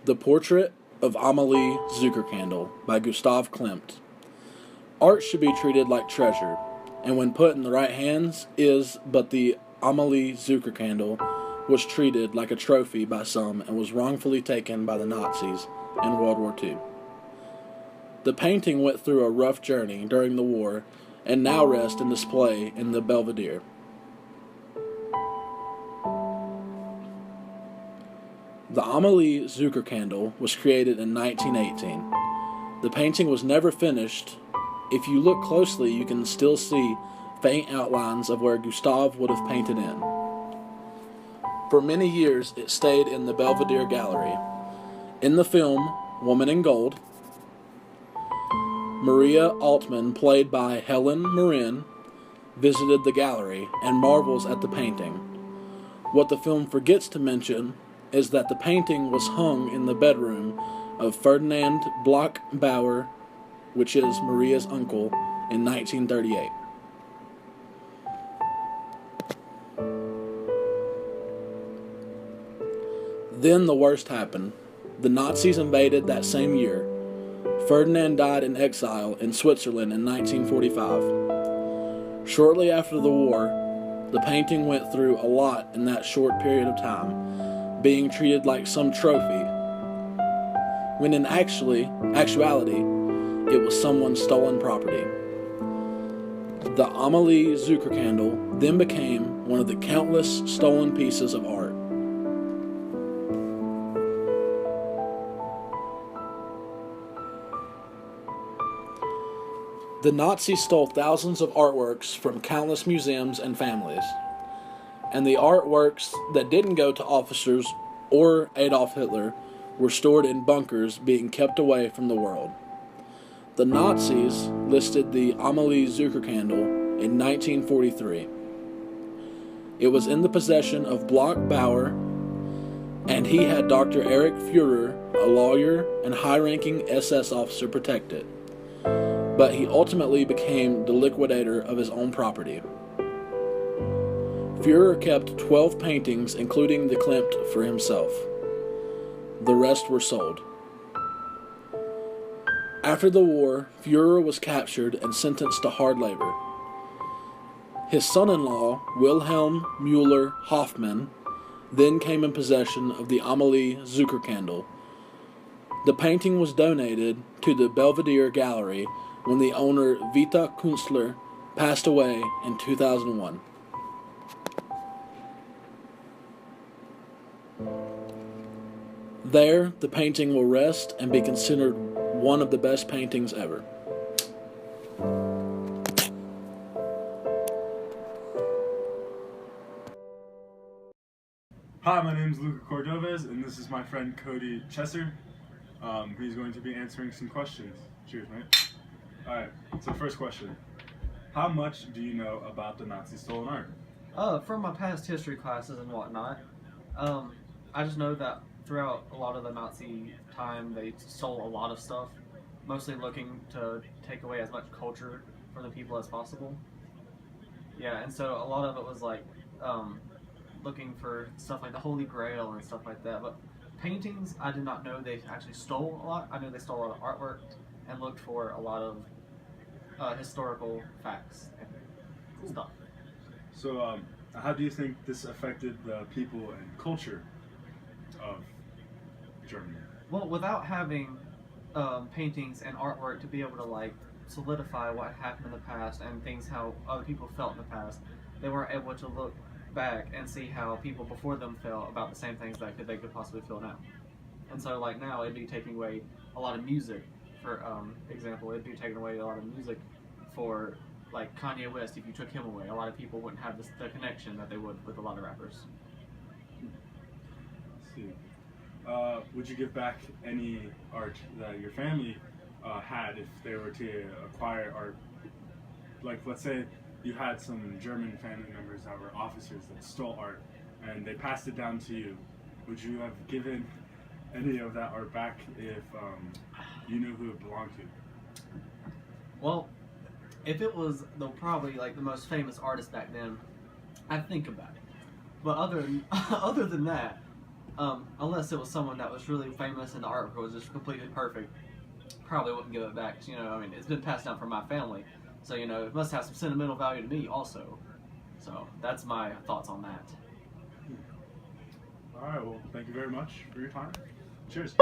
The Portrait of Amalie Zuckerkandl by Gustav Klimt. Art should be treated like treasure, and when put in the right hands is but the Amalie Zuckerkandl was treated like a trophy by some and was wrongfully taken by the Nazis in World War II. The painting went through a rough journey during the war and now rests in display in the Belvedere. The Amalie Zuckerkandl was created in 1918. The painting was never finished. If you look closely, you can still see faint outlines of where Gustav would have painted in. For many years, it stayed in the Belvedere Gallery. In the film Woman in Gold, Maria Altman, played by Helen Mirren, visited the gallery and marvels at the painting. What the film forgets to mention is that the painting was hung in the bedroom of Ferdinand Bloch-Bauer, which is Maria's uncle, in 1938. Then the worst happened. The Nazis invaded that same year. Ferdinand died in exile in Switzerland in 1945. Shortly after the war, the painting went through a lot in that short period of time, being treated like some trophy, when in actuality, it was someone's stolen property. The Amalie Zuckerkandl then became one of the countless stolen pieces of art. The Nazis stole thousands of artworks from countless museums and families, and the artworks that didn't go to officers or Adolf Hitler were stored in bunkers being kept away from the world. The Nazis listed the Amalie Zuckerkandl in 1943. It was in the possession of Bloch-Bauer, and he had Dr. Erich Führer, a lawyer and high-ranking SS officer, protect it. But he ultimately became the liquidator of his own property. Führer kept 12 paintings, including the Klimt, for himself. The rest were sold. After the war, Führer was captured and sentenced to hard labor. His son-in-law, Wilhelm Müller Hoffmann, then came in possession of the Amalie Zuckerkandl. The painting was donated to the Belvedere Gallery when the owner, Vita Künstler, passed away in 2001. There, the painting will rest and be considered one of the best paintings ever. Hi, my name is Luca Cordovez, and this is my friend Cody Chesser. He's going to be answering some questions. Cheers, mate. Alright, so first question. How much do you know about the Nazi stolen art? From my past history classes and whatnot, I just know that throughout a lot of the Nazi time, they stole a lot of stuff, mostly looking to take away as much culture from the people as possible. Yeah, and so a lot of it was like looking for stuff like the Holy Grail and stuff like that. But paintings, I did not know they actually stole a lot. I know they stole a lot of artwork and looked for a lot of historical facts and stuff. So, how do you think this affected the people and culture of Germany? Well, without having paintings and artwork to be able to like solidify what happened in the past and things how other people felt in the past, they weren't able to look back and see how people before them felt about the same things that they could possibly feel now. And so like now it'd be taking away a lot of music. For example, it'd be taking away a lot of music for like Kanye West. If you took him away, a lot of people wouldn't have the connection that they would with a lot of rappers. Let's see. Would you give back any art that your family had if they were to acquire art? Like, let's say you had some German family members that were officers that stole art and they passed it down to you. Would you have given any of that art back if you knew who it belonged to? Well, if it was probably like the most famous artist back then, I'd think about it. But other than that, Unless it was someone that was really famous and the artwork was just completely perfect, probably wouldn't give it back. 'Cause, I mean, it's been passed down from my family, so it must have some sentimental value to me also. So that's my thoughts on that. All right. Well, thank you very much for your time. Cheers.